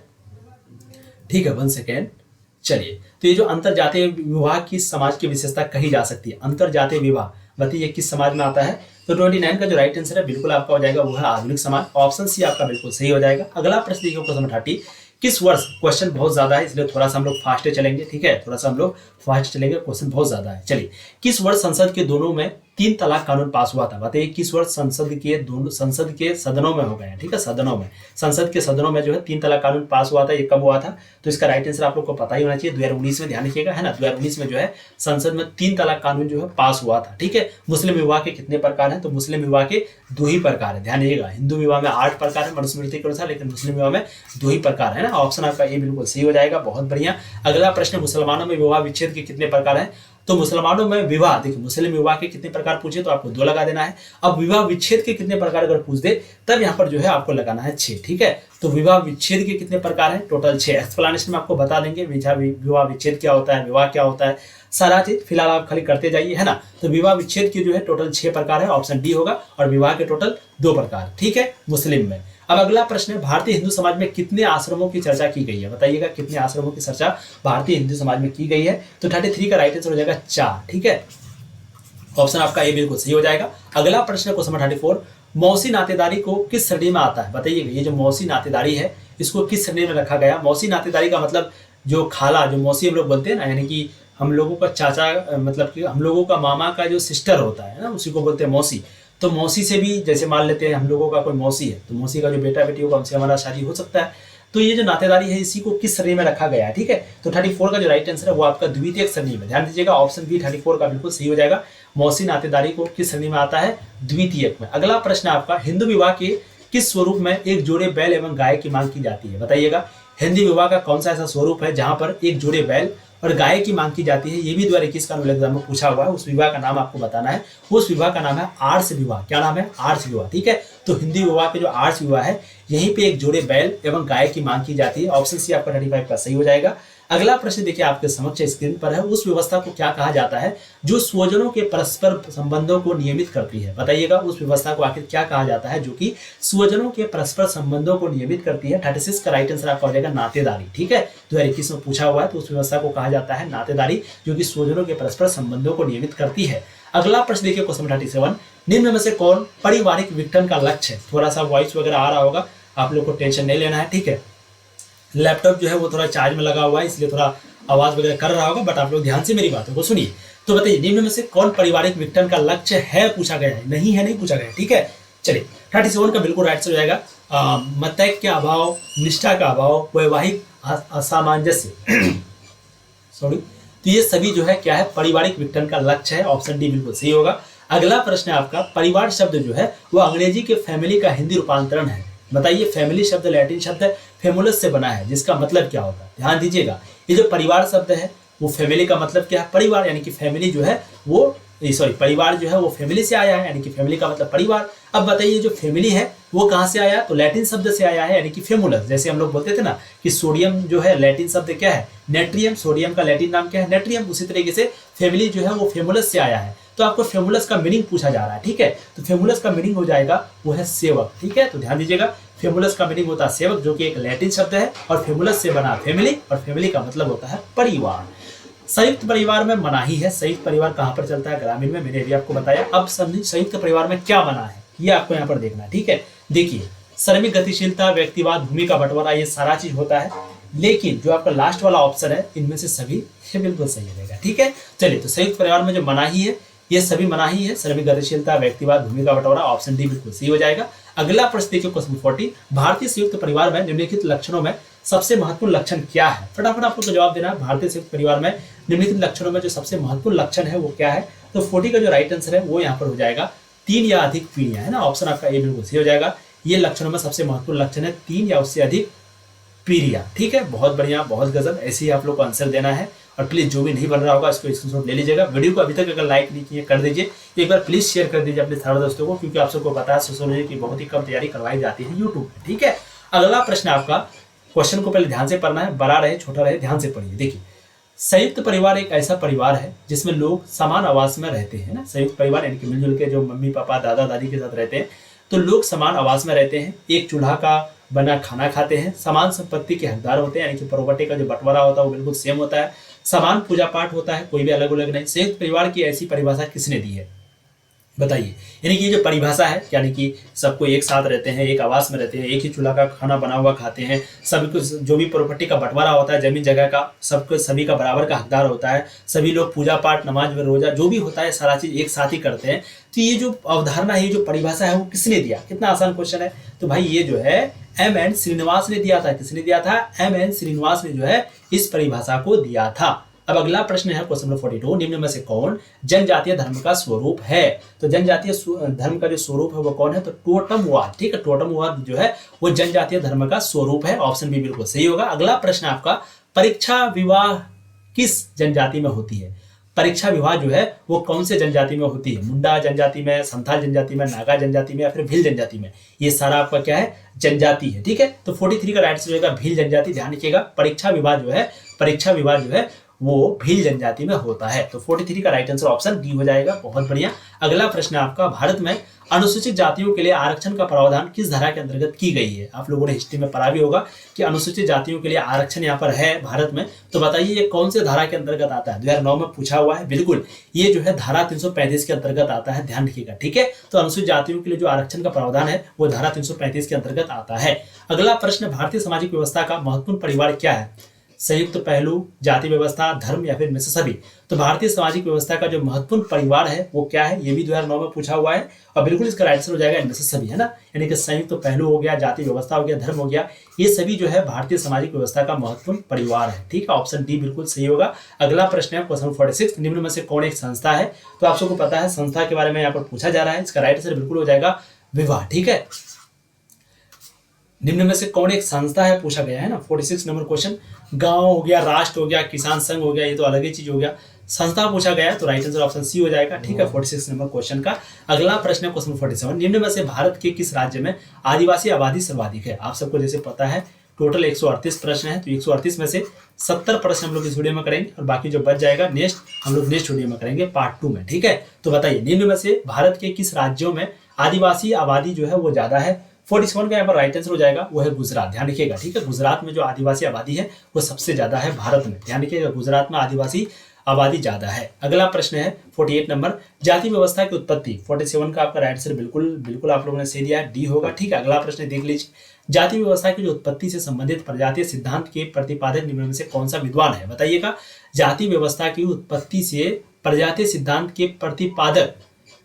A: ठीक है, 1 सेकेंड। चलिए, तो ये जो अंतर जातीय विवाह किस समाज की विशेषता कही जा सकती है? अंतर जातीय विवाह बताइए किस समाज में आता है? तो 29 का जो राइट आंसर है बिल्कुल आपका हो जाएगा वो है आधुनिक समाज। ऑप्शन सी आपका बिल्कुल सही हो जाएगा। अगला प्रश्न देखिए क्वेश्चन 30, किस वर्ष, क्वेश्चन बहुत ज्यादा है इसलिए थोड़ा सा हम लोग फास्ट चलेंगे, ठीक है, थोड़ा सा हम लोग फास्ट चलेंगे, क्वेश्चन बहुत ज्यादा है। चलिए, किस वर्ष संसद के दोनों में 3 तलाक कानून पास हुआ था? बताइए किस वर्ष संसद के सदनों में हो गए हैं, ठीक है, सदनों में, संसद के सदनों में जो है 3 तलाक कानून पास हुआ था, ये कब हुआ था? तो इसका राइट आंसर आप लोग को पता ही होना चाहिए, 2019 में। ध्यान रखिएगा, है ना, 2019 में जो है संसद में 3 तलाक कानून जो है पास हुआ था, ठीक है। मुस्लिम विवाह के कितने प्रकार हैं? तो मुस्लिम विवाह के 2 ही प्रकार है, ध्यान रखिएगा। हिंदू विवाह में 8 प्रकार है मनुस्मृति के अनुसार, लेकिन मुस्लिम विवाह में 2 ही प्रकार है ना। ऑप्शन आपका ए बिल्कुल सही हो जाएगा, बहुत बढ़िया। अगला प्रश्न, मुसलमानों में विवाह विच्छेद के कितने प्रकार हैं? तो मुसलमानों में विवाह, देखिए मुस्लिम विवाह के कितने प्रकार पूछे तो आपको 2 लगा देना है। अब विवाह विच्छेद के कितने प्रकार अगर पूछ दे तब यहाँ पर जो है आपको लगाना है 6, ठीक है। तो विवाह विच्छेद के कितने प्रकार हैं? टोटल 6। एक्सप्लेनेशन में आपको बता देंगे विवाह विच्छेद क्या होता है, विवाह क्या होता है, सारा चीज फिलहाल आप खाली करते जाइए, है ना। तो विवाह विच्छेद के जो है टोटल 6 प्रकार है, ऑप्शन डी होगा। और विवाह के टोटल 2 प्रकार, ठीक है, मुस्लिम में। अब अगला प्रश्न है, भारतीय हिंदू समाज में कितने आश्रमों की चर्चा की गई है? बताइएगा कितने आश्रमों की चर्चा भारतीय हिंदू समाज में की गई है? तो 33 का राइट आंसर हो जाएगा 4, ठीक है, ऑप्शन आपका ए बिल्कुल सही हो जाएगा। अगला प्रश्न है क्वेश्चन नंबर 34, मौसी नातेदारी को किस श्रेणी में आता है? बताइएगा ये जो मौसी नातेदारी है इसको किस श्रेणी में रखा गया? मौसी नातेदारी का मतलब जो खाला, जो मौसी हम लोग बोलते हैं ना, यानी कि हम लोगों का चाचा, मतलब कि हम लोगों का मामा का जो सिस्टर होता है ना, उसी को बोलते हैं मौसी। तो मौसी से भी, जैसे मान लेते हैं हम लोगों का कोई मौसी है, तो मौसी का जो बेटा बेटी होगा उनसे हमारा शादी हो सकता है। तो ये जो नातेदारी है इसी को किस श्रेणी में रखा गया है, ठीक है। तो 34 का जो राइट आंसर है वो आपका द्वितीयक श्रेणी में, ध्यान दीजिएगा, ऑप्शन बी 34 का बिल्कुल सही हो जाएगा। मौसी नातेदारी को किस श्रेणी में आता है? द्वितीयक में। अगला प्रश्न आपका, हिंदू विवाह के किस स्वरूप में एक जोड़े बैल एवं गाय की मांग की जाती है? बताइएगा हिंदी विवाह का कौन सा ऐसा स्वरूप है जहां पर एक जोड़े बैल और गाय की मांग की जाती है? ये भी 2021 का एग्जाम में पूछा हुआ है। उस विवाह का नाम आपको बताना है। उस विवाह का नाम है आर्ष विवाह। क्या नाम है? आर्ष विवाह, ठीक है। तो हिंदी विवाह के जो आर्ष विवाह है यहीं पे एक जोड़े बैल एवं गाय की मांग की जाती है। ऑप्शन सी आपका 35 का सही हो जाएगा। अगला प्रश्न देखिए आपके समक्ष स्क्रीन पर है, उस व्यवस्था को क्या कहा जाता है जो स्वजनों के परस्पर संबंधों को नियमित करती है? बताइएगा उस व्यवस्था को आखिर क्या कहा जाता है जो कि स्वजनों के परस्पर संबंधों को नियमित करती है? 36 का राइट आंसर आपका हो जाएगा नातेदारी, ठीक है। 2021 में पूछा हुआ है, तो उस व्यवस्था को कहा जाता है नातेदारी, जो कि स्वजनों के परस्पर संबंधों को नियमित करती है। अगला प्रश्न देखिए क्वेश्चन 37, निम्न में से कौन पारिवारिक विघटन का लक्ष्य है? थोड़ा सा वॉइस वगैरह आ रहा होगा, आप लोग को टेंशन नहीं लेना है, ठीक है। लैपटॉप जो है वो थोड़ा चार्ज में लगा हुआ है इसलिए थोड़ा आवाज वगैरह कर रहा होगा, बट आप लोग ध्यान से मेरी बातों को सुनिए। तो बताइए निम्न में से कौन पारिवारिक विघटन का लक्ष्य है? पूछा गया है, नहीं है नहीं पूछा गया है, ठीक है। चलिए 37 का बिल्कुल राइट से हो जाएगा। मतैक्य का अभाव, निष्ठा का अभाव, वैवाहिक असामंजस्य सॉरी, तो ये सभी जो है क्या है? पारिवारिक विघटन का लक्ष्य है। ऑप्शन डी बिल्कुल सही होगा। अगला प्रश्न है आपका, परिवार शब्द जो है वो अंग्रेजी के फैमिली का हिंदी रूपांतरण है। बताइए फैमिली शब्द लैटिन शब्द है, फेमुलस से बना है, जिसका मतलब क्या होता है? ध्यान दीजिएगा, ये जो परिवार शब्द है वो फैमिली का मतलब क्या है? परिवार, यानी कि फैमिली जो है वो परिवार जो है वो फैमिली से आया है, यानी कि फैमिली का मतलब परिवार। अब बताइए जो फैमिली है वो कहाँ से आया? तो लैटिन शब्द से आया है, यानी कि फेमुलस। जैसे हम लोग बोलते थे ना कि सोडियम जो है लैटिन शब्द क्या है? नेट्रियम। सोडियम का लैटिन नाम क्या है? नेट्रियम। उसी तरीके से फैमिली जो है वो फेमुलस से आया है। तो आपको फेमुलस का मीनिंग पूछा जा रहा है, ठीक है। तो फेमुलस का मीनिंग हो जाएगा वो है सेवक, ठीक है। तो ध्यान दीजिएगा, फेमुलस का मीनिंग होता है सेवक, जो कि एक लैटिन शब्द है, और फेमुलस से बना फैमिली, और फैमिली का मतलब होता है परिवार। संयुक्त परिवार में मनाही है। संयुक्त परिवार कहाँ पर चलता है? ग्रामीण में, मैंने अभी आपको बताया। अब संयुक्त परिवार में क्या बना है ये आपको यहाँ पर देखना है, ठीक है। देखिए, श्रमिक गतिशीलता, व्यक्तिवाद, भूमि का बंटवारा, ये सारा चीज होता है, लेकिन जो आपका लास्ट वाला ऑप्शन है इनमें से सभी ये बिल्कुल सही रहेगा, ठीक है। चलिए, तो संयुक्त परिवार में जो मनाही है ये सभी मनाही है, श्रमिक गतिशीलता, व्यक्तिवाद, भूमि का बंटवारा, ऑप्शन डी बिल्कुल सही हो जाएगा। अगला प्रश्न देखिए, क्वेश्चन 40, भारतीय संयुक्त परिवार में निम्नलिखित लक्षणों में सबसे महत्वपूर्ण लक्षण क्या है? फटाफट आपको तो जवाब देना है। भारतीय संयुक्त परिवार में निम्नलिखित लक्षणों में जो सबसे महत्वपूर्ण लक्षण है वो क्या है? तो 40 का जो राइट आंसर है वो यहाँ पर हो जाएगा 3 या अधिक पीढ़ियां, है ना। ऑप्शन आपका ए बिल्कुल सही हो जाएगा। ये लक्षणों में सबसे महत्वपूर्ण लक्षण है 3 या उससे अधिक पीढ़ियां, ठीक है। बहुत बढ़िया, बहुत गजब। ऐसे ही आप लोग को आंसर देना है, और प्लीज जो भी नहीं बन रहा होगा इसको स्क्रीनशॉट ले लीजिएगा। वीडियो को अभी तक अगर लाइक नहीं किए कर दीजिए, एक बार प्लीज शेयर कर दीजिए अपने सारे दोस्तों को, क्योंकि आप सबको पता है सोशियोलॉजी की बहुत ही कम तैयारी करवाई जाती है यूट्यूब पे, ठीक है। अगला प्रश्न आपका, क्वेश्चन को पहले ध्यान से पढ़ना है, बड़ा रहे छोटा रहे ध्यान से पढ़िए। देखिए, संयुक्त परिवार एक ऐसा परिवार है जिसमें लोग समान आवास में रहते हैं ना। संयुक्त परिवार यानी कि मिलजुल के जो मम्मी पापा दादा दादी के साथ रहते हैं, तो लोग समान आवास में रहते हैं, एक चूल्हा का बना खाना खाते हैं, समान संपत्ति के हकदार होते हैं, यानी कि प्रॉपर्टी का जो बंटवारा होता है वो बिल्कुल सेम होता है, समान पूजा पाठ होता है, कोई भी अलग अलग नहीं। संयुक्त परिवार की ऐसी परिभाषा किसने दी है बताइए? यानी कि ये जो परिभाषा है, यानी कि सबको एक साथ रहते हैं, एक आवास में रहते हैं, एक ही चूल्हा का खाना बना हुआ खाते हैं, सभी को जो भी प्रॉपर्टी का बंटवारा होता है, जमीन जगह का, सबको सभी का बराबर का हकदार होता है, सभी लोग पूजा पाठ नमाज रोजा जो भी होता है सारा चीज एक साथ ही करते हैं। तो ये जो अवधारणा है, ये जो परिभाषा है वो किसने दिया? कितना आसान क्वेश्चन है। तो भाई ये जो है एम.एन. श्रीनिवास ने दिया था। किसने दिया था? एम.एन. श्रीनिवास ने जो है इस परिभाषा को दिया था। अब अगला प्रश्न है क्वेश्चन नंबर 42, निम्न में से कौन जनजातीय धर्म का स्वरूप है? तो जनजातीय धर्म का जो स्वरूप है वो कौन है? तो टोटमवाद, ठीक है। टोटमवाद जो है वो जनजातीय धर्म का स्वरूप है। ऑप्शन बी बिल्कुल सही होगा। अगला प्रश्न आपका, परीक्षा विवाह किस जनजाति में होती है? परीक्षा विवाह जो है वो कौन से जनजाति में होती है? मुंडा जनजाति में, संथाल जनजाति में, नागा जनजाति में, या फिर भील जनजाति में? ये सारा आपका क्या है? जनजाति है, ठीक है। तो 43 का राइट आंसर होगा भील जनजाति। ध्यान रखिएगा, परीक्षा विवाह जो है वो भील जनजाति में होता है। तो 43 का राइट आंसर ऑप्शन डी हो जाएगा। बहुत बढ़िया। अगला प्रश्न आपका, भारत में अनुसूचित जातियों के लिए आरक्षण का प्रावधान किस धारा के अंतर्गत की गई है? आप लोगों ने हिस्ट्री में पढ़ा भी होगा कि अनुसूचित जातियों के लिए आरक्षण यहाँ पर है भारत में। तो बताइए ये कौन से धारा के अंतर्गत आता है? 2009 में पूछा हुआ है। बिल्कुल, ये जो है धारा 335 के अंतर्गत आता है। ध्यान रखिएगा, ठीक है। तो अनुसूचित जातियों के लिए जो आरक्षण का प्रावधान है वो धारा 335 के अंतर्गत आता है। अगला प्रश्न, भारतीय सामाजिक व्यवस्था का महत्वपूर्ण परिवार क्या है? संयुक्त पहलू, जाति व्यवस्था, धर्म, या फिर इनमें से सभी? तो भारतीय सामाजिक व्यवस्था का जो महत्वपूर्ण परिवार है वो क्या है? ये भी 2009 में पूछा हुआ है, और बिल्कुल इसका राइट आंसर हो जाएगा इनमें से सभी, है ना। यानी कि संयुक्त पहलू हो गया, जाति व्यवस्था हो गया, धर्म हो गया, ये सभी जो है भारतीय सामाजिक व्यवस्था का महत्वपूर्ण परिवार है, ठीक है। ऑप्शन डी बिल्कुल सही होगा। अगला प्रश्न है क्वेश्चन 46, निम्न में से कौन एक संस्था है? तो आप सबको पता है संस्था के बारे में यहाँ पर पूछा जा रहा है। इसका राइट आंसर बिल्कुल हो जाएगा विवाह, ठीक है। निम्न में से कौन एक संस्था है पूछा गया है ना। 46 नंबर क्वेश्चन। गांव हो गया, राष्ट्र हो गया, किसान संघ हो गया, ये तो अलग ही चीज हो गया। संस्था पूछा गया है तो राइट आंसर ऑप्शन सी हो जाएगा, ठीक है। 46 नंबर क्वेश्चन का अगला प्रश्न है क्वेश्चन 47, निम्न में से भारत के किस राज्य में आदिवासी आबादी सर्वाधिक है? आप सबको जैसे पता है टोटल 138 प्रश्न है, तो 138 में से 70 प्रश्न हम लोग इस वीडियो में करेंगे, और बाकी जो बच जाएगा हम लोग नेक्स्ट वीडियो में करेंगे पार्ट 2 में, ठीक है। तो बताइए निम्न में से भारत के किस राज्यों में आदिवासी आबादी जो है वो ज्यादा है? 47 का यहाँ पर राइट आंसर हो जाएगा वो है गुजरात। ध्यान रखिएगा, ठीक है। गुजरात में जो आदिवासी आबादी है वो सबसे ज्यादा है भारत में। ध्यान रखिएगा, गुजरात में आदिवासी आबादी ज्यादा है। अगला प्रश्न है 48 नंबर, जाति व्यवस्था की उत्पत्ति। 47 का आपका राइट आंसर बिल्कुल आप लोगों ने सही दिया है, डी होगा, ठीक है। अगला प्रश्न देख लीजिए, जाति व्यवस्था की जो उत्पत्ति से संबंधित प्रजातीय सिद्धांत के प्रतिपादक निम्न में से कौन सा विद्वान है? बताइएगा, जाति व्यवस्था की उत्पत्ति से प्रजातीय सिद्धांत के प्रतिपादक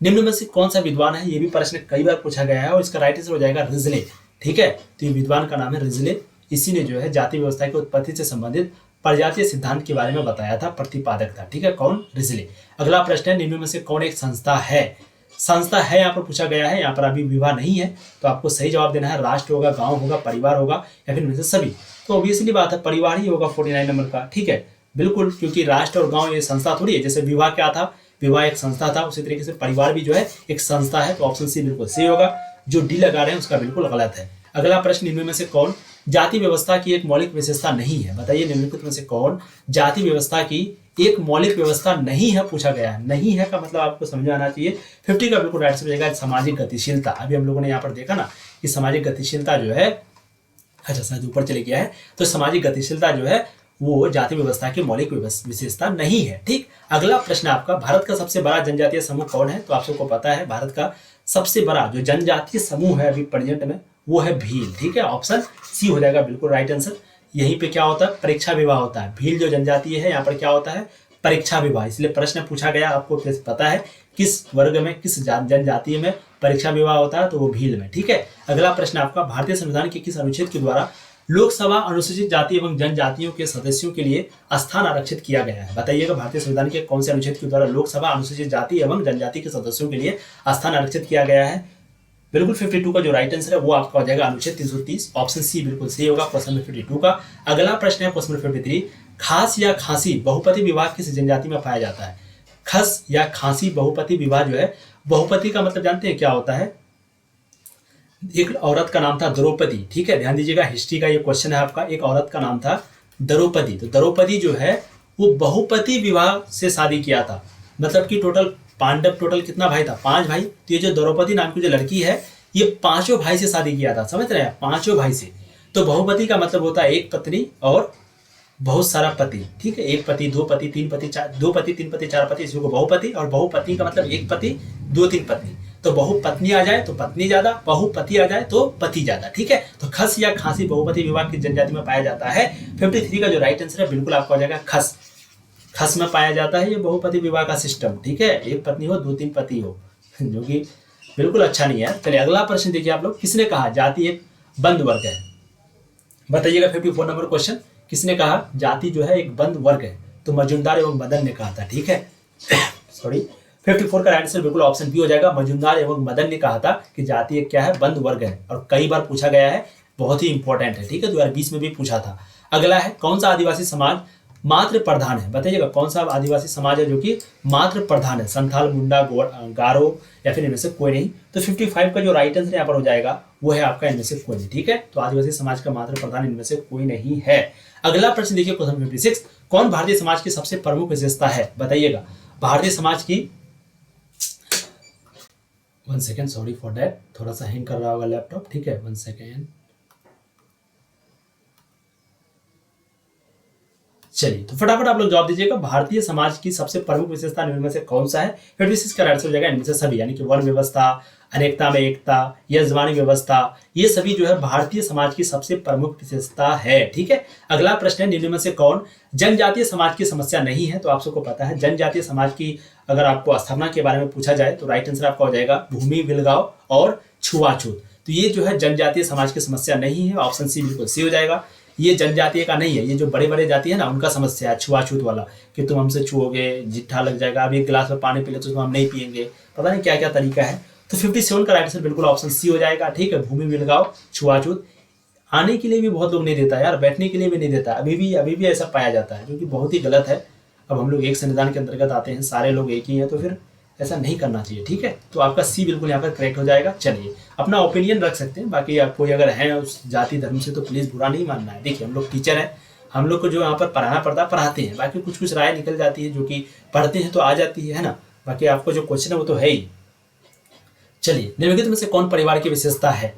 A: निम्न में से कौन सा विद्वान है? ये भी प्रश्न कई बार पूछा गया है, और इसका राइट आंसर हो जाएगा रिजले, ठीक है। तो ये विद्वान का नाम है रिजले। इसी ने जो है जाति व्यवस्था की उत्पत्ति से संबंधित प्रजातीय सिद्धांत के बारे में बताया था, प्रतिपादक था, ठीक है। कौन? रिजले। अगला प्रश्न है, निम्न में से कौन एक संस्था है? संस्था है यहाँ पर पूछा गया है, यहाँ पर अभी विवाह नहीं है, तो आपको सही जवाब देना है। राष्ट्र होगा, गांव होगा, परिवार होगा, या फिर इनमें से सभी? तो ऑब्वियसली बात है परिवार ही होगा 49 नंबर का, ठीक है। बिल्कुल, क्योंकि राष्ट्र और गांव ये संस्था थोड़ी है। जैसे विवाह क्या था? विवाह एक संस्था था, उसी तरीके से परिवार भी जो है एक संस्था है। तो ऑप्शन सी बिल्कुल सही होगा। जो डी लगा रहे हैं उसका बिल्कुल गलत है। अगला प्रश्न, निम्न में से कौन जाति व्यवस्था की एक मौलिक विशेषता नहीं है? बताइए निम्नलिखित में से कौन जाति व्यवस्था की एक मौलिक व्यवस्था नहीं है, पूछा गया है। नहीं है का मतलब आपको समझ में आना चाहिए। 50 का बिल्कुल राइट आंसर हो जाएगा सामाजिक गतिशीलता। अभी हम लोगों ने यहाँ पर देखा ना कि सामाजिक गतिशीलता जो है, अच्छा शायद ऊपर चले गया है, तो सामाजिक गतिशीलता जो है वो जाति व्यवस्था की मौलिक विशेषता नहीं है। ठीक, अगला प्रश्न आपका, भारत का सबसे बड़ा जनजातीय समूह कौन है? तो आप सबको पता है भारत का सबसे बड़ा जो जनजातीय समूह है अभी प्रेजेंट में वो है भील। ठीक है, ऑप्शन सी हो जाएगा बिल्कुल राइट आंसर। यहीं पे क्या होता है? परीक्षा विवाह होता है। भील जो जनजातीय है यहाँ पर क्या होता है? परीक्षा विवाह। इसलिए प्रश्न पूछा गया, आपको पता है किस वर्ग में, किस जनजातीय में परीक्षा विवाह होता है, तो वो भील में। ठीक है, अगला प्रश्न आपका, भारतीय संविधान के किस अनुच्छेद के द्वारा लोकसभा अनुसूचित जाति एवं जनजातियों के सदस्यों के लिए स्थान आरक्षित किया गया है? बताइएगा भारतीय संविधान के कौन से अनुच्छेद के द्वारा लोकसभा अनुसूचित जाति एवं जनजाति के सदस्यों के लिए स्थान आरक्षित किया गया है? बिल्कुल 52 का जो राइट आंसर है वो आपका हो जाएगा अनुच्छेद 330, ऑप्शन सी बिल्कुल सही होगा क्वेश्चन नंबर 52 का। अगला प्रश्न है क्वेश्चन नंबर 53, खास या खांसी बहुपति विवाह किस जनजाति में पाया जाता है? खस या खांसी बहुपति विवाह जो है, बहुपति का मतलब जानते हैं क्या होता है? एक औरत का नाम था द्रौपदी। ठीक है, ध्यान दीजिएगा, हिस्ट्री का ये क्वेश्चन है आपका। एक औरत का नाम था द्रौपदी, तो द्रौपदी जो है वो बहुपति विवाह से शादी किया था। मतलब कि टोटल पांडव टोटल कितना भाई था? 5 भाई। तो ये जो द्रौपदी नाम की जो लड़की है ये 5 भाई से शादी किया था, समझ रहे हैं? 5 भाई से। तो बहुपति का मतलब होता है एक पत्नी और बहुत सारा पति। ठीक है, एक पति, 2 पति, 3 पति, 2 पति, 3 पति, 4 पति, इसको बहुपति। और बहुपत्नी का मतलब एक पति, 2-3 पत्नी। तो बहुपत्नी आ जाए तो पत्नी ज्यादा, बहुपति आ जाए तो पति ज्यादा। ठीक है, तो खस या खांसी बहुपति विवाह की जनजाति में पाया जाता है। 53 का जो राइट आंसर है बिल्कुल आपका हो जाएगा खस। खस में पाया जाता है ये बहुपति विवाह का सिस्टम। ठीक है, एक पत्नी हो, 2-3 पति हो, जो कि बिल्कुल अच्छा नहीं है। चलिए अगला प्रश्न देखिए आप लोग, किसने कहा जाति एक बंद वर्ग है? बताइएगा 54 नंबर क्वेश्चन, किसने कहा जाति जो है एक बंद वर्ग है? तो मजुमदार एवं मदन ने कहा था। ठीक है, सॉरी, 54 का राइट आंसर बिल्कुल ऑप्शन बी हो जाएगा। मजुमदार एवं मदन ने कहा था कि जाति एक क्या है? बंद वर्ग है, और कई बार पूछा गया है, बहुत ही इंपॉर्टेंट है। ठीक है, 2020 में भी पूछा था। अगला है, कौन सा आदिवासी समाज मातृ प्रधान है? बताइएगा कौन सा आदिवासी समाज है जो कि मातृ प्रधान है? संथाल, मुंडा, गारो या फिर इनमें से कोई नहीं? तो 55 का जो राइट आंसर यहाँ पर हो जाएगा वो है आपका इनमें से कोई नहीं। ठीक है, तो आदिवासी समाज का मातृ प्रधान इनमें से कोई नहीं है। अगला प्रश्न देखिए क्वेश्चन 56, कौन भारतीय समाज की सबसे प्रमुख विशेषता है? बताइएगा भारतीय समाज की, 1 सेकेंड, सॉरी फॉर दैट, थोड़ा सा हैंग कर रहा होगा लैपटॉप। ठीक है, 1 सेकेंड। चलिए तो फटाफट आप लोग जवाब दीजिएगा, भारतीय समाज की सबसे प्रमुख विशेषता इनमें से कौन सा है? 56 का आंसर हो जाएगा इनमें से सभी, यानी कि वर्ण व्यवस्था, अनेकता में एकता, यजमानी व्यवस्था, ये सभी जो है भारतीय समाज की सबसे प्रमुख विशेषता है। ठीक है, अगला प्रश्न है, निम्न में से कौन जनजातीय समाज की समस्या नहीं है? तो आप सबको पता है जनजातीय समाज की अगर आपको स्थापना के बारे में पूछा जाए तो राइट आंसर आपका हो जाएगा भूमि विलगाव और छुआछूत। तो ये जो है जनजातीय समाज की समस्या नहीं है, ऑप्शन सी बिल्कुल सी हो जाएगा। ये जनजातीय का नहीं है, ये जो बड़े बड़े जाति है ना उनका समस्या है, छुआछूत वाला, कि तुम हमसे छुओगे जिट्ठा लग जाएगा, अब एक गिलास में पानी पी ले तो तुम हम नहीं पियेंगे, पता नहीं क्या क्या तरीका है। तो 57 का राइट आंसर बिल्कुल ऑप्शन सी हो जाएगा। ठीक है, भूमि विलगाव, छुआछूत। आने के लिए भी बहुत लोग नहीं देता यार, बैठने के लिए भी नहीं देता, अभी भी ऐसा पाया जाता है, जो कि बहुत ही गलत है। अब हम लोग एक संविधान के अंतर्गत आते हैं, सारे लोग एक ही हैं, तो फिर ऐसा नहीं करना चाहिए। ठीक है, तो आपका सी बिल्कुल यहाँ पर करेक्ट हो जाएगा। चलिए अपना ओपिनियन रख सकते हैं, बाकी आप कोई अगर है उस जाति धर्म से तो प्लीज़ बुरा नहीं मानना है। देखिए हम लोग टीचर हैं, हम लोग को जो यहाँ पर पढ़ाना पड़ता है पढ़ाते हैं, बाकी कुछ कुछ राय निकल जाती है जो कि पढ़ते हैं तो आ जाती है ना। बाकी आपको जो क्वेश्चन है वो तो है ही। चलिए, निम्नलिखित में से कौन परिवार की विशेषता है?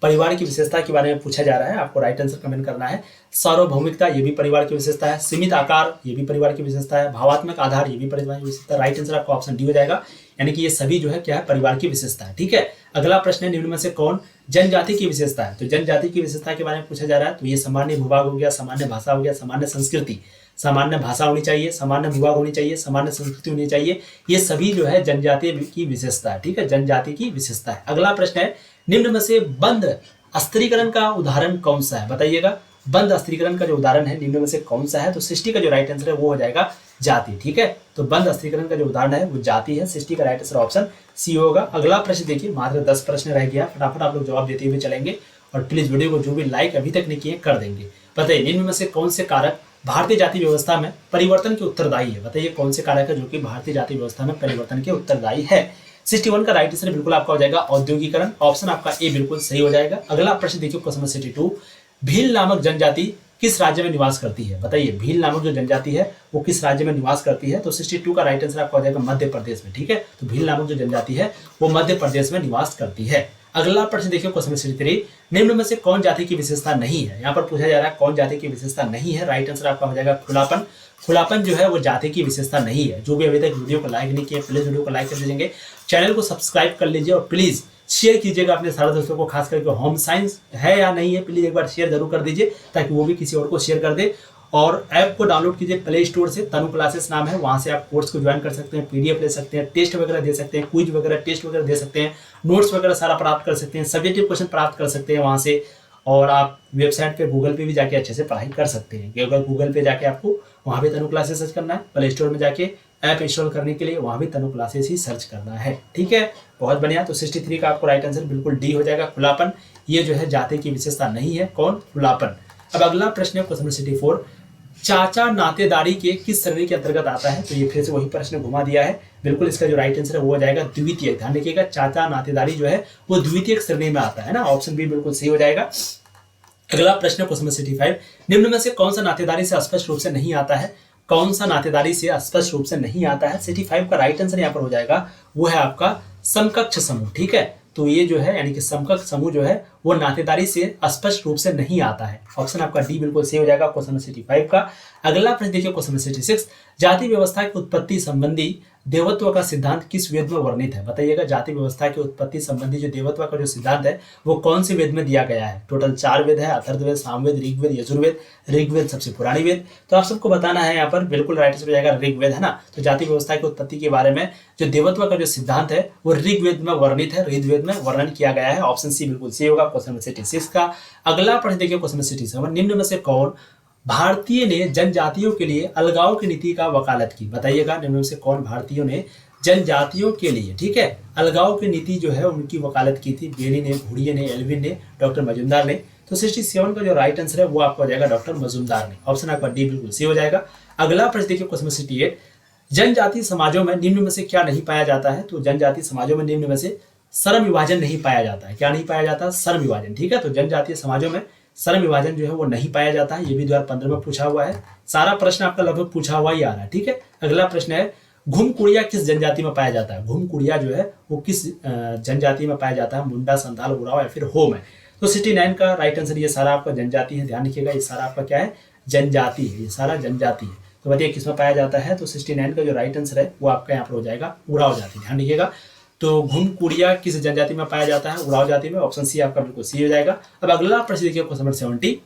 A: परिवार की विशेषता के बारे में पूछा जा रहा है, आपको राइट आंसर कमेंट करना है। सार्वभौमिकता, ये भी परिवार की विशेषता है। सीमित आकार, ये भी परिवार की विशेषता है। भावात्मक आधार, ये भी परिवार की विशेषता है। राइट आंसर आपका ऑप्शन डी हो जाएगा, यानी कि ये सभी जो है क्या है? परिवार की विशेषता है। ठीक है, अगला प्रश्न है, निम्न में से कौन जनजाति की विशेषता है? तो जनजाति की विशेषता के बारे में पूछा जा रहा है, तो ये सामान्य भूभाग हो गया, सामान्य भाषा हो गया, सामान्य संस्कृति। सामान्य भाषा होनी चाहिए, सामान्य भूभाग होनी चाहिए, सामान्य संस्कृति होनी चाहिए, ये सभी जो है जनजाति की विशेषता है। ठीक है, जनजाति की विशेषता है। अगला प्रश्न है, निम्न में से बंद अस्त्रीकरण का उदाहरण कौन सा है? बताइएगा बंद अस्त्रीकरण का जो उदाहरण है निम्न में से कौन सा है? तो 60 का जो राइट आंसर है वो हो जाएगा जाति। ठीक है, तो बंद अस्त्रीकरण का जो उदाहरण है वो जाति है। 60 का राइट आंसर ऑप्शन सी होगा। अगला प्रश्न देखिए, मात्र 10 प्रश्न रह गया, फटाफट आप लोग जवाब देते हुए चलेंगे, और प्लीज वीडियो को जो भी लाइक अभी तक नहीं किए कर देंगे। बताइए निम्न में से कौन से कारक भारतीय जाति व्यवस्था में परिवर्तन के उत्तरदायी है? बताइए कौन से कारक है जो कि भारतीय जाति व्यवस्था में परिवर्तन के उत्तरदायी है? 61 का राइट आंसर बिल्कुल आपका हो जाएगा औद्योगिकरण, ऑप्शन आपका ए बिल्कुल सही हो जाएगा। अगला प्रश्न देखिए क्वेश्चन नंबर 62, भील नामक जनजाति किस राज्य में निवास करती है? बताइए, भील नामक जो जनजाति है वो किस राज्य में निवास करती है? तो 62 का राइट आंसर आपका हो जाएगा मध्य प्रदेश में। ठीक है, तो भील नामक जो जनजाति है वो मध्य प्रदेश में निवास करती है। अगला प्रश्न देखिए, क्वेश्चन 63, निम्न में से कौन जाति की विशेषता नहीं है? यहाँ पर पूछा जा रहा है कौन जाति की विशेषता नहीं है। राइट आंसर आपका हो जाएगा खुलापन। खुलापन जो है वो जाति की विशेषता नहीं है। जो भी अभी तक वीडियो को लाइक नहीं किया, प्लीज वीडियो को लाइक कर दीजिए, चैनल को सब्सक्राइब कर लीजिए और प्लीज शेयर कीजिएगा अपने सारे दोस्तों को, खास करके होम साइंस है या नहीं है प्लीज एक बार शेयर जरूर कर दीजिए ताकि वो भी किसी और को शेयर कर दे। और ऐप को डाउनलोड कीजिए प्ले स्टोर से, तनु क्लासेस नाम है, वहां से आप कोर्स को ज्वाइन कर सकते हैं, पीडीएफ ले सकते हैं, टेस्ट वगैरह दे सकते हैं, क्विज वगैरह टेस्ट वगैरह दे सकते हैं, नोट्स वगैरह सारा प्राप्त कर सकते हैं, सब्जेक्टिव क्वेश्चन प्राप्त कर सकते हैं वहां से। और आप वेबसाइट पे गूगल पे भी जाके अच्छे से पढ़ाई कर सकते हैं। अगर गूगल पे जाके आपको वहां भी तनु क्लासेस सर्च करना है, प्ले स्टोर में जाके ऐप इंस्टॉल करने के लिए वहां भी तनु क्लासेस ही सर्च करना है। ठीक है, बहुत बढ़िया। तो 63 का आपको राइट आंसर बिल्कुल डी हो जाएगा, खुलापन। ये जो है जाति की विशेषता नहीं है, कौन? खुलापन। अब अगला प्रश्न है क्वेश्चन 64, चाचा नातेदारी के किस श्रेणी के अंतर्गत आता है? तो ये फिर से वही प्रश्न घुमा दिया है। बिल्कुल इसका जो राइट आंसर है वो हो जाएगा द्वितीय। ध्यान रखिएगा, चाचा नातेदारी जो है वो द्वितीय श्रेणी में आता है ना। ऑप्शन बी बिल्कुल सही हो जाएगा। अगला प्रश्न क्वेश्चन 65, निम्न में से कौन सा नातेदारी से स्पष्ट रूप से नहीं आता है? कौन सा नातेदारी से स्पष्ट रूप से नहीं आता है? 65 का राइट आंसर यहाँ पर हो जाएगा वो है आपका समकक्ष समूह। ठीक है, तो ये जो है यानी कि समकक्ष समूह जो है वो नातेदारी से स्पष्ट रूप से नहीं आता है। ऑप्शन आपका डी बिल्कुल सही हो जाएगा क्वेश्चन 65 का। अगला प्रश्न देखिए क्वेश्चन 66, जाति व्यवस्था की उत्पत्ति संबंधी देवत्व का सिद्धांत किस वेद में वर्णित है? बताइएगा, जाति व्यवस्था की उत्पत्ति संबंधी जो देवत्व का जो सिद्धांत है वो कौन से वेद में दिया गया है? टोटल 4 वेद है, अथर्ववेद, सामवेद, ऋग्वेद, यजुर्वेद। ऋग्वेद सबसे पुरानी वेद, तो आप सबको बताना है यहाँ पर। बिल्कुल राइट आंसर हो जाएगा ऋग्वेद, है ना। तो जाति व्यवस्था की उत्पत्ति के बारे में जो देवत्व का जो सिद्धांत है वो ऋग्वेद में वर्णित है, ऋग्वेद में वर्णन किया गया है। ऑप्शन सी बिल्कुल सही होगा क्वेश्चन 66 का। अगला प्रश्न देखिए क्वेश्चन 67, निम्न में से कौन भारतीय ने जनजातियों के लिए अलगाव की नीति का वकालत की? बताइएगा, निम्न में से कौन भारतीयों ने जनजातियों के लिए, ठीक है, अलगाव की नीति जो है उनकी वकालत की थी? बेनी ने, घुड़िये ने, एल्विन ने, डॉक्टर मजुमदार ने। तो 67 का जो राइट आंसर है वो आपको हो जाएगा डॉक्टर मजुमदार ने। ऑप्शन आपका डी बिल्कुल सही हो जाएगा। अगला प्रश्न देखिए क्वेश्चन 68, जनजाति समाजों में निम्न में से क्या नहीं पाया जाता है? तो जनजाति समाजों में निम्न में से श्रम विभाजन नहीं पाया जाता है। क्या नहीं पाया जाता? श्रम विभाजन। ठीक है, तो जनजातीय समाजों में श्रम विभाजन जो है वो नहीं पाया जाता है। ये भी 2015 में पूछा हुआ है। सारा प्रश्न आपका लगभग पूछा हुआ ही आ रहा है। ठीक है, अगला प्रश्न है, घुमकुड़िया किस जनजाति में पाया जाता है? घुमकुड़िया जो है वो किस जनजाति में पाया जाता है? मुंडा, संथाल, उरांव या फिर होम है। तो 69 का राइट आंसर, ये सारा आपका जनजाति है। ध्यान रखिएगा, ये सारा आपका क्या है? जनजाति है, ये सारा जनजाति है। तो बताइए किसमें पाया जाता है? तो 69 का जो राइट आंसर है वो आपका यहाँ पर हो जाएगा उरांव जाति। ध्यान रखिएगा, तो घुमकुड़िया किस जनजाति में पाया जाता है? उरांव जाति में। ऑप्शन सी आपका बिल्कुल सी हो जाएगा। अब अगला प्रश्न देखिए क्वेश्चन नंबर 70,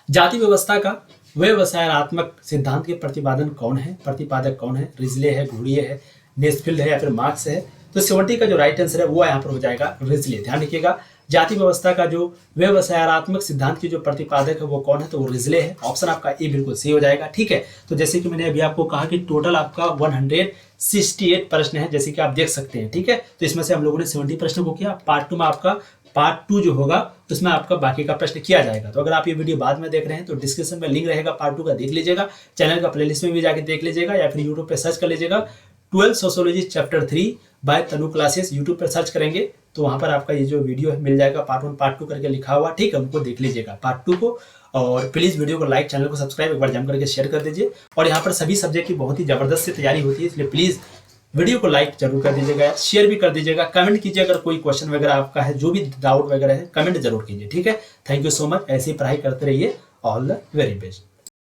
A: जाति व्यवस्था का व्यवसायनात्मक सिद्धांत के प्रतिपादक कौन है? रिजले है, घुड़िये है, नेस्फील्ड है या फिर मार्क्स है? तो 70 का जो राइट आंसर है वो यहाँ पर हो जाएगा रिजले। ध्यान रखिएगा, जाति व्यवस्था का जो व्यवसायनात्मक सिद्धांत की जो प्रतिपादक है वो कौन है? तो वो रिजले है। ऑप्शन आपका ए बिल्कुल सही हो जाएगा। ठीक है, तो जैसे कि मैंने अभी आपको कहा कि टोटल आपका 168 प्रश्न है, जैसे कि आप देख सकते हैं। ठीक है, तो इसमें से हम लोगों ने 70 प्रश्न को किया। पार्ट 2 में आपका पार्ट 2 जो होगा उसमें आपका बाकी का प्रश्न किया जाएगा। तो अगर आप ये वीडियो बाद में देख रहे हैं तो डिस्क्रिप्शन में लिंक रहेगा पार्ट 2 का, देख लीजिएगा। चैनल का प्लेलिस्ट में भी जाके देख लीजिएगा या फिर यूट्यूब पे सर्च कर लीजिएगा 12 सोशियोलॉजी चैप्टर 3 बाय तनु क्लासेस। यूट्यूब पर सर्च करेंगे तो वहां पर आपका ये जो वीडियो है मिल जाएगा, पार्ट 1 पार्ट 2 करके लिखा हुआ। ठीक है, उनको देख लीजिएगा पार्ट 2 को। और प्लीज वीडियो को लाइक, चैनल को सब्सक्राइब एक बार जम करके शेयर कर दीजिए। और यहाँ पर सभी सब्जेक्ट की बहुत ही जबरदस्त से तैयारी होती है, इसलिए प्लीज वीडियो को लाइक जरूर कर दीजिएगा, शेयर भी कर दीजिएगा, कमेंट कीजिए। अगर कोई क्वेश्चन वगैरह आपका है, जो भी डाउट वगैरह है, कमेंट जरूर कीजिए। ठीक है, थैंक यू सो मच। ऐसी पढ़ाई करते रहिए। All the very best.